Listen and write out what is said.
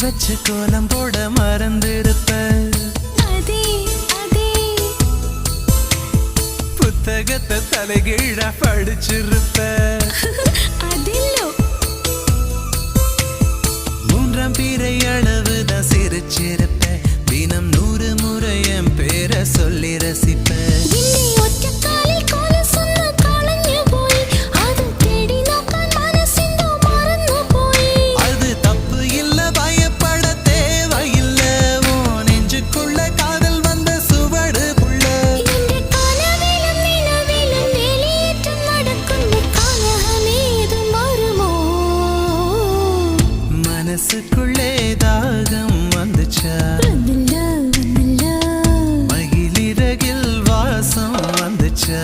வச்சு கோலம் போட மறந்திருப்ப. புத்தகத்தை தலைகீழா படிச்சிருப்ப. மூன்றாம் பிறை அளவுதான் சிரிச்சிருப்ப. தினம் 100 முறை என் பேரை சொல்லி ரசிப்ப. மனசுக்குள்ளே தாகம் வந்துச்சா, மகிழிறகில் வாசம் வந்துச்சா.